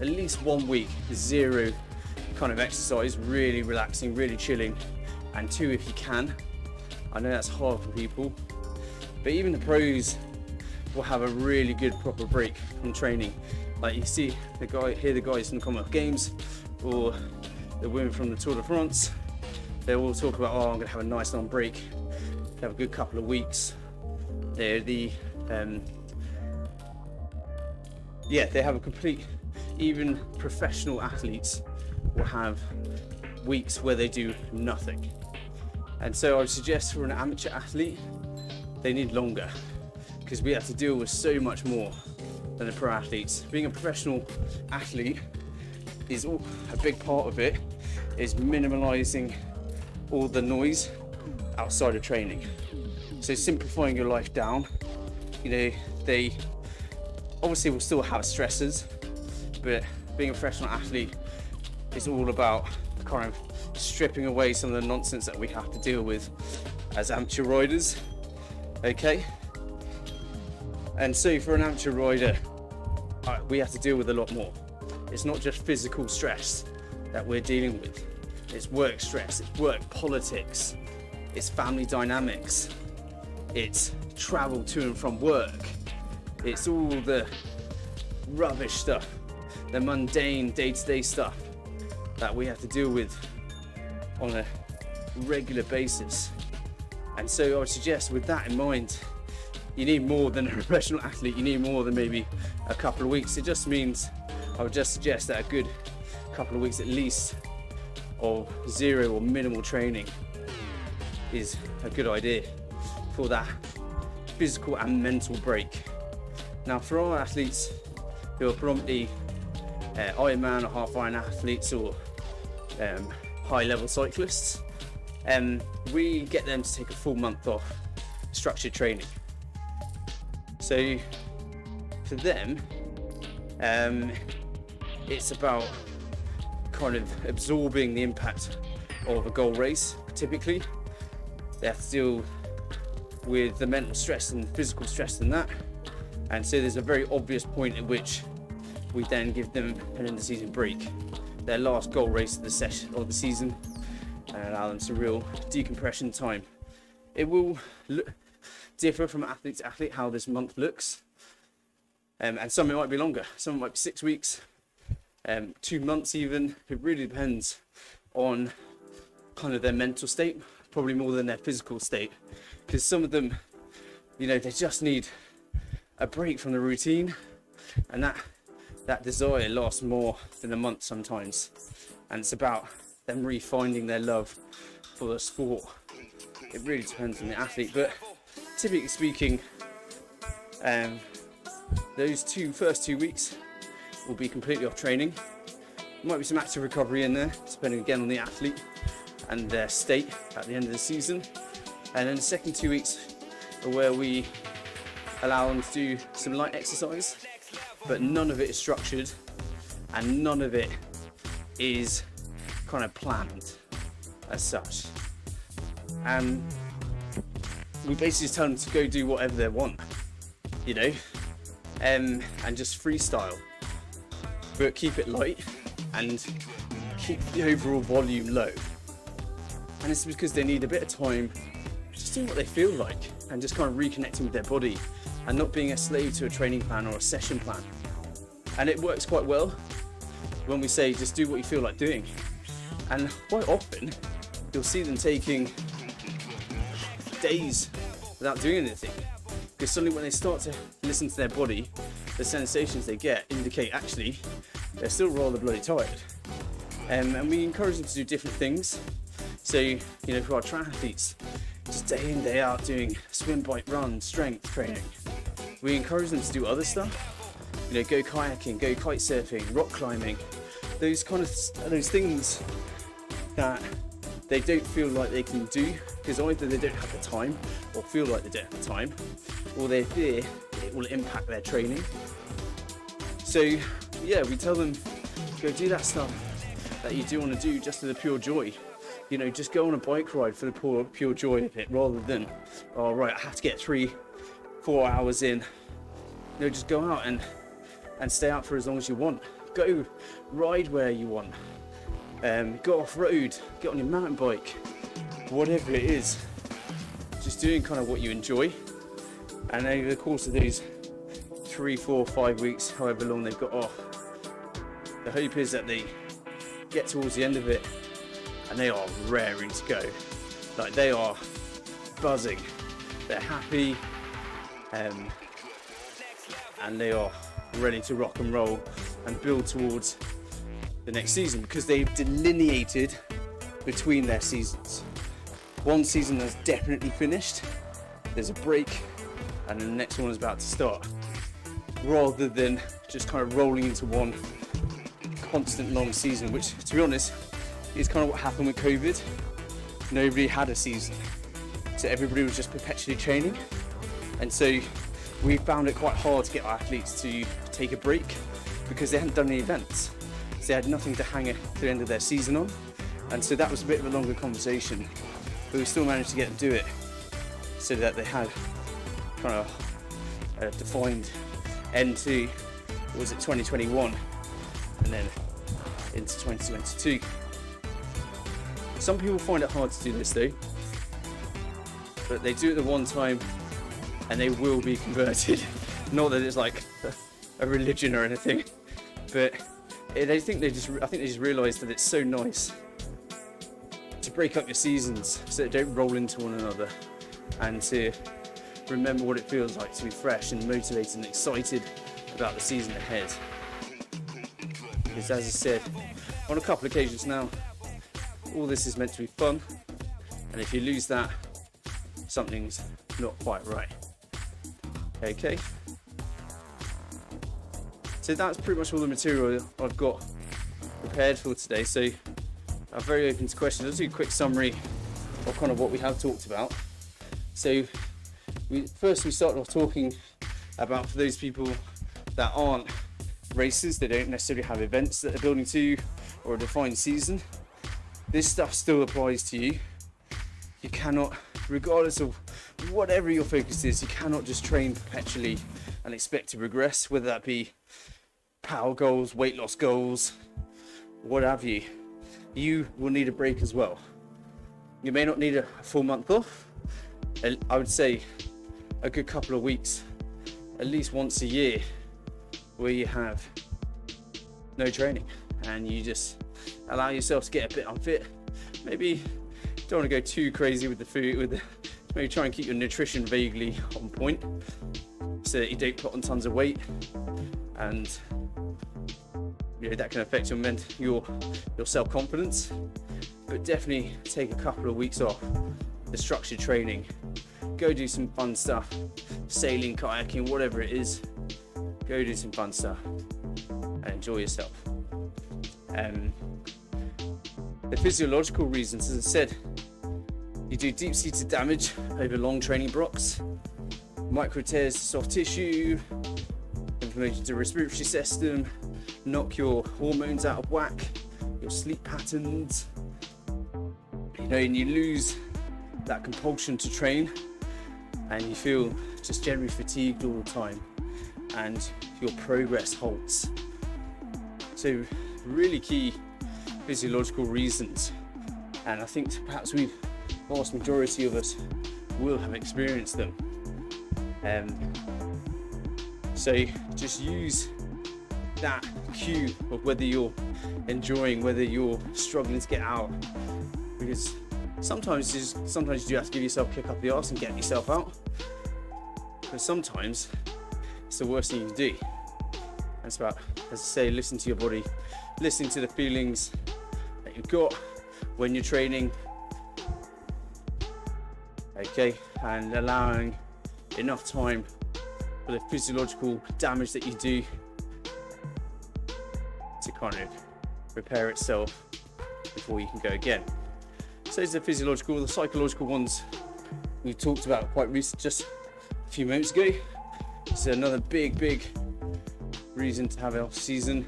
at least 1 week, zero kind of exercise, really relaxing, really chilling, and 2 if you can. I know that's hard for people, but even the pros will have a really good proper break from training. Like you see the guys from the Commonwealth Games or the women from the Tour de France, they all talk about, oh, I'm going to have a nice long break, have a good couple of weeks. They're they have a complete, even professional athletes will have weeks where they do nothing. And so I would suggest for an amateur athlete, they need longer, because we have to deal with so much more than the pro athletes. Being a professional athlete is a big part of it is minimalizing all the noise outside of training. So simplifying your life down. You know, they obviously will still have stressors, but being a professional athlete is all about kind of stripping away some of the nonsense that we have to deal with as amateur riders. Okay, and so for an amateur rider, we have to deal with a lot more. It's not just physical stress that we're dealing with, it's work stress, it's work politics, it's family dynamics, it's travel to and from work, it's all the rubbish stuff, the mundane day-to-day stuff that we have to deal with on a regular basis. And so I would suggest, with that in mind, you need more than a professional athlete, you need more than maybe a couple of weeks. It just means, I would just suggest that a good couple of weeks at least of zero or minimal training is a good idea for that physical and mental break. Now, for our athletes who are predominantly Ironman or half Iron athletes or high level cyclists, we get them to take a full month off structured training. So for them, it's about kind of absorbing the impact of a goal race. Typically they have to deal with the mental stress and physical stress in that, and so there's a very obvious point at which we then give them an end of season break, their last goal race of the session or the season, and allow them some real decompression time. It will differ from athlete to athlete how this month looks, and some it might be longer, some it might be 6 weeks, 2 months even. It really depends on kind of their mental state, probably more than their physical state, because some of them, you know, they just need a break from the routine, and that desire lasts more than a month sometimes, and it's about them refinding their love for the sport. It really depends on the athlete, but typically speaking, those first 2 weeks will be completely off training. There might be some active recovery in there, depending again on the athlete and their state at the end of the season. And then the second 2 weeks are where we allow them to do some light exercise, but none of it is structured and none of it is kind of planned as such. We basically just tell them to go do whatever they want, you know, and just freestyle, but keep it light and keep the overall volume low. And it's because they need a bit of time just doing what they feel like and just kind of reconnecting with their body and not being a slave to a training plan or a session plan. And it works quite well when we say just do what you feel like doing. And quite often you'll see them taking days without doing anything, because suddenly when they start to listen to their body, the sensations they get indicate actually they're still rather bloody tired. And we encourage them to do different things. So, you know, for our triathletes, just day in, day out doing swim, bike, run, strength training. We encourage them to do other stuff, you know, go kayaking, go kite surfing, rock climbing, those things that they don't feel like they can do because either they don't have the time or feel like they don't have the time, or they fear it will impact their training. So yeah, we tell them go do that stuff that you do want to do just for the pure joy. You know, just go on a bike ride for the pure joy of it, rather than, oh right, I have to get 3-4 hours in. You know, just go out and stay out for as long as you want. Go ride where you want. Go off road, get on your mountain bike, whatever it is. Just doing kind of what you enjoy. And over the course of these 3, 4, 5 weeks, however long they've got off, the hope is that they get towards the end of it and they are raring to go. Like, they are buzzing, they're happy, and they are ready to rock and roll and build towards the next season, because they've delineated between their seasons. One season has definitely finished, there's a break, and then the next one is about to start, rather than just kind of rolling into one constant long season, which, to be honest, is kind of what happened with COVID. Nobody had a season, so everybody was just perpetually training, and so we found it quite hard to get our athletes to take a break because they hadn't done any events, so they had nothing to hang the end of their season on. And so that was a bit of a longer conversation, but we still managed to get them to do it so that they had kind of a defined end to, what was it, 2021, and then into 2022. Some people find it hard to do this though, but they do it the one time and they will be converted. Not that it's like a religion or anything, but I think they just realise that it's so nice to break up your seasons so they don't roll into one another, and to remember what it feels like to be fresh and motivated and excited about the season ahead. Because as I said on a couple of occasions now, All this is meant to be fun, and if you lose that, something's not quite right. Okay, so that's pretty much all the material I've got prepared for today. So I'm very open to questions. I'll do a quick summary of kind of what we have talked about. So we started off talking about, for those people that aren't racers, they don't necessarily have events that they're building to or a defined season, this stuff still applies to you. You cannot, regardless of whatever your focus is, you cannot just train perpetually and expect to progress, whether that be power goals, weight loss goals, what have you. You will need a break as well. You may not need a full month off. I would say a good couple of weeks, at least once a year, where you have no training and you just allow yourself to get a bit unfit. Maybe don't want to go too crazy with the food, maybe try and keep your nutrition vaguely on point so that you don't put on tons of weight, and that can affect your self-confidence. But definitely take a couple of weeks off the structured training, go do some fun stuff, sailing, kayaking, whatever it is. Go do some fun stuff and enjoy yourself. The physiological reasons, as I said, you do deep-seated damage over long training blocks, micro tears to soft tissue, inflammation to the respiratory system, knock your hormones out of whack, your sleep patterns, and you lose that compulsion to train, and you feel just generally fatigued all the time, and your progress halts. So really key physiological reasons, and I think perhaps the vast majority of us will have experienced them. So just use that cue of whether you're enjoying, whether you're struggling to get out, because sometimes you do have to give yourself a kick up the arse and get yourself out, but sometimes it's the worst thing you can do. And it's about, as I say, listen to your body, listening to the feelings that you've got when you're training, okay, and allowing enough time for the physiological damage that you do to kind of repair itself before you can go again. So there's the physiological. The psychological ones we talked about quite recently, just a few moments ago. It's another big reason to have an off season.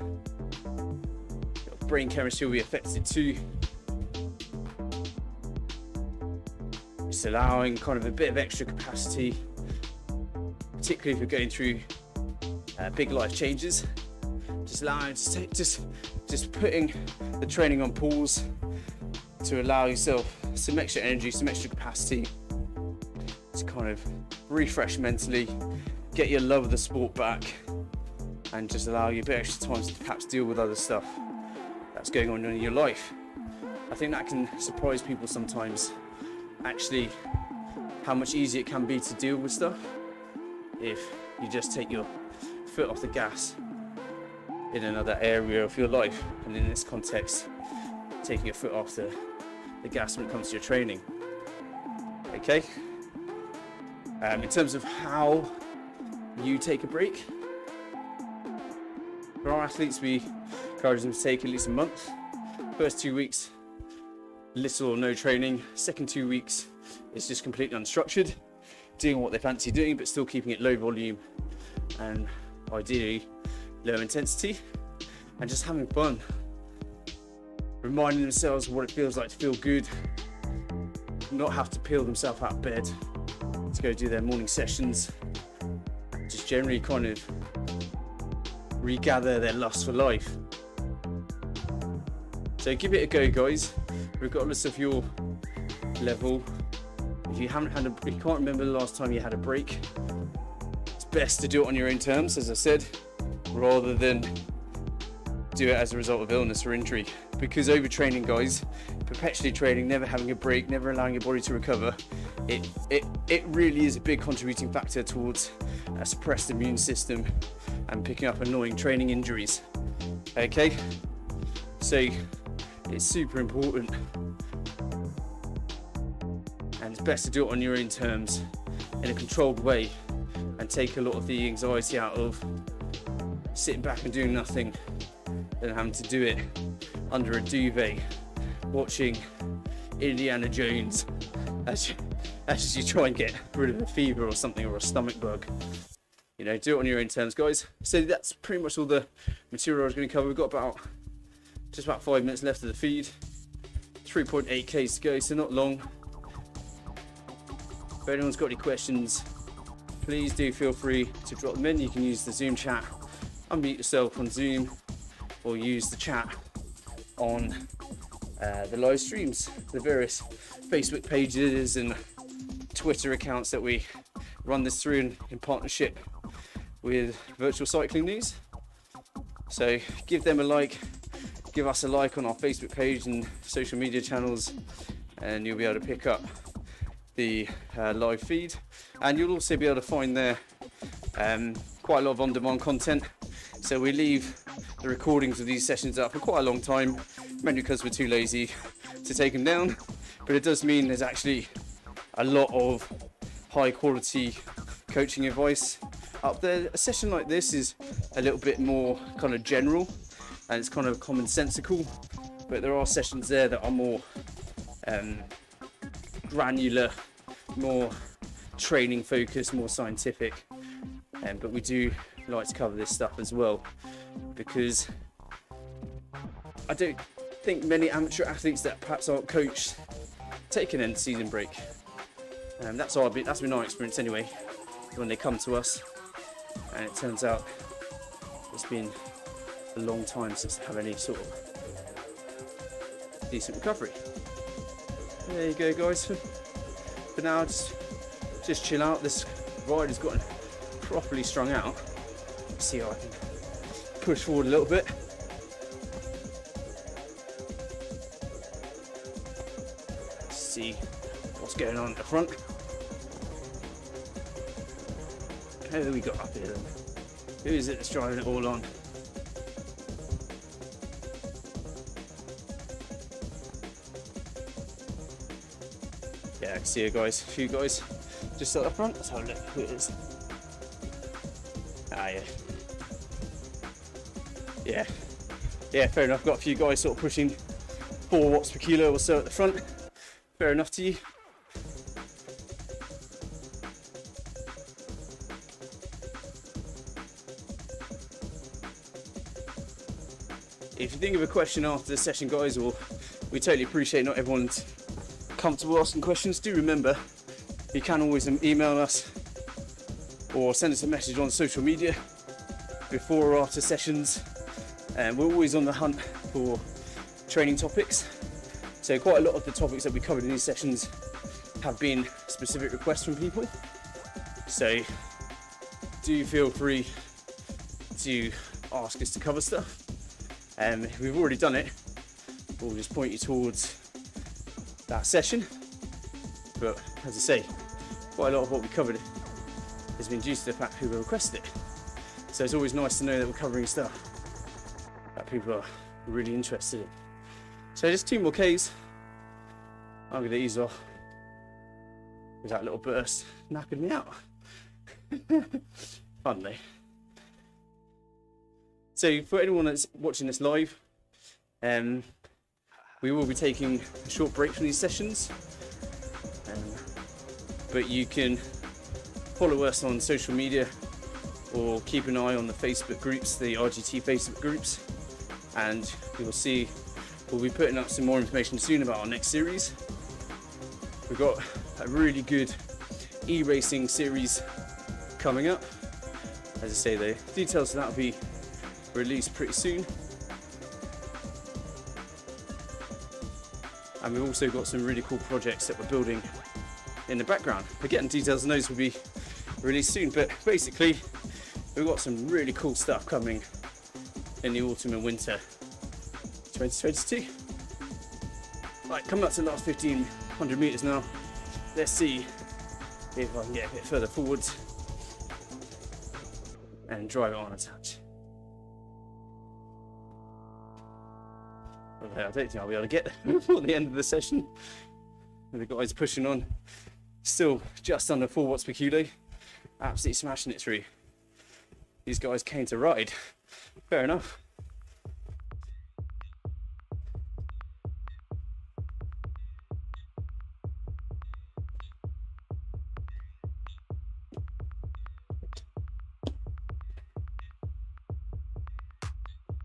Your brain chemistry will be affected too. It's allowing kind of a bit of extra capacity, particularly if you're going through big life changes. Just allowing, just putting the training on pause to allow yourself some extra energy, some extra capacity to kind of refresh mentally, get your love of the sport back, and just allow you a bit extra time to perhaps deal with other stuff that's going on in your life. I think that can surprise people sometimes, actually, how much easier it can be to deal with stuff if you just take your foot off the gas in another area of your life, and in this context, taking your foot off the gas when it comes to your training. Okay. In terms of how you take a break, for our athletes, we encourage them to take at least a month. First 2 weeks, little or no training. Second 2 weeks, it's just completely unstructured, doing what they fancy doing, but still keeping it low volume and ideally low intensity, and just having fun, reminding themselves what it feels like to feel good, not have to peel themselves out of bed to go do their morning sessions, just generally kind of regather their lust for life. So give it a go, guys, regardless of your level. If you can't remember the last time you had a break, it's best to do it on your own terms, as I said, rather than do it as a result of illness or injury. Because overtraining, guys, perpetually training, never having a break, never allowing your body to recover, it really is a big contributing factor towards a suppressed immune system and picking up annoying training injuries. Okay, so it's super important and it's best to do it on your own terms in a controlled way and take a lot of the anxiety out of sitting back and doing nothing than having to do it under a duvet watching Indiana Jones as you try and get rid of a fever or something, or a stomach bug. You know, do it on your own terms, guys. So that's pretty much all the material I was going to cover. We've got just about 5 minutes left of the feed. 3.8 Ks to go, so not long. If anyone's got any questions, please do feel free to drop them in. You can use the Zoom chat, unmute yourself on Zoom, or use the chat on the live streams, the various Facebook pages and Twitter accounts that we run this through in partnership with Virtual Cycling News. So give them a like, give us a like on our Facebook page and social media channels, and you'll be able to pick up the live feed. And you'll also be able to find there quite a lot of on-demand content. So we leave the recordings of these sessions up for quite a long time, mainly because we're too lazy to take them down. But it does mean there's actually a lot of high quality coaching advice up there. A session like this is a little bit more kind of general and it's kind of commonsensical, but there are sessions there that are more granular, more training focused, more scientific. But we do like to cover this stuff as well, because I don't think many amateur athletes that perhaps aren't coached take an end season break. That's been our experience anyway, when they come to us, and it turns out it's been a long time since they have any sort of decent recovery. There you go, guys. For now, just chill out. This ride has gotten properly strung out. Let's see how I can push forward a little bit. See what's going on at the front. How have we got up here then? Who is it that's driving it all on? Yeah, I can see you guys. A few guys just at the front. Let's have a look who it is. Ah, yeah. Yeah, fair enough. Got a few guys sort of pushing 4 watts per kilo or so at the front. Fair enough to you. If you think of a question after the session, guys, or we totally appreciate not everyone's comfortable asking questions, do remember you can always email us or send us a message on social media before or after sessions. And we're always on the hunt for training topics. So quite a lot of the topics that we covered in these sessions have been specific requests from people. So do feel free to ask us to cover stuff. If we've already done it, we'll just point you towards that session. But as I say, quite a lot of what we covered has been due to the fact people requested it. So it's always nice to know that we're covering stuff that people are really interested in. So just 2 more Ks. I'm going to ease off with that little burst knackered me out. Fun though. So for anyone that's watching this live, we will be taking a short break from these sessions, but you can follow us on social media or keep an eye on the Facebook groups, the RGT Facebook groups, and you will see we'll be putting up some more information soon about our next series. We've got a really good e-racing series coming up. As I say, the details of that will be released pretty soon. And we've also got some really cool projects that we're building in the background. Again, details on those will be released soon, but basically we've got some really cool stuff coming in the autumn and winter 2022. Right, coming up to the last 1500 meters now. Let's see if I can get a bit further forwards and drive it on a touch. I don't think I'll be able to get there before the end of the session. The guys pushing on, still just under 4 watts per kilo, absolutely smashing it through. These guys came to ride, fair enough.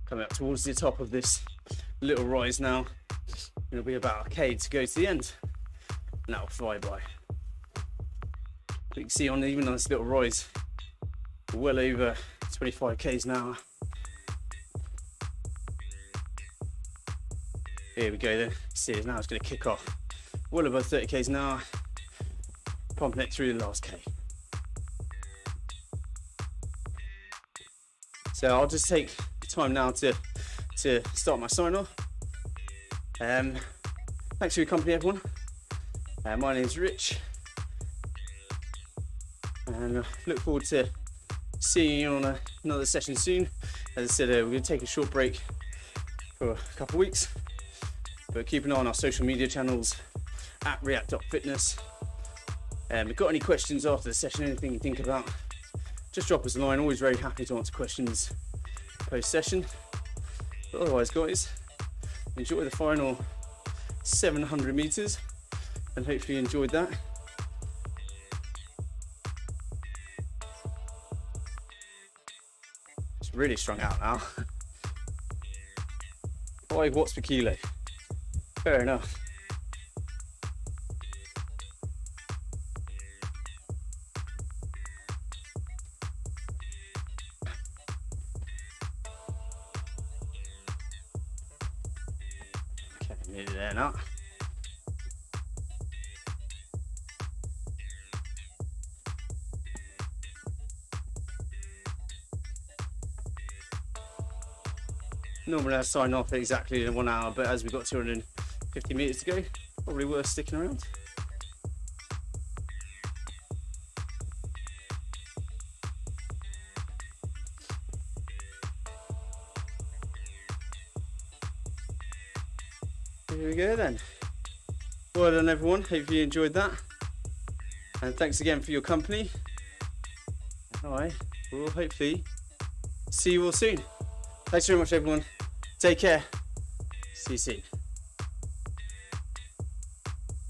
Coming up towards the top of this little rise now. It'll be about a K to go to the end, and that'll fly by. You can see even on this little rise, well over 25 Ks an hour. Here we go then. See it now, it's going to kick off. Well above 30 Ks an hour, pumping it through the last K. So I'll just take the time now to start my sign off. Thanks for your company, everyone. My name's Rich, and I look forward to seeing you on another session soon. As I said, we're going to take a short break for a couple of weeks, but keep an eye on our social media channels at RIAK.fitness. If you've got any questions after the session, anything you think about, just drop us a line. Always very happy to answer questions post session. But otherwise, guys, enjoy the final 700 meters, and hopefully you enjoyed that. It's really strung out now. 5 watts per kilo. Fair enough. Okay, nearly there now. Normally I sign off exactly in 1 hour, but as we've got 250 meters to go, probably worth sticking around. Here we go then. Well done, everyone. Hope you enjoyed that. And thanks again for your company. I will hopefully see you all soon. Thanks very much, everyone. Take care. See you soon.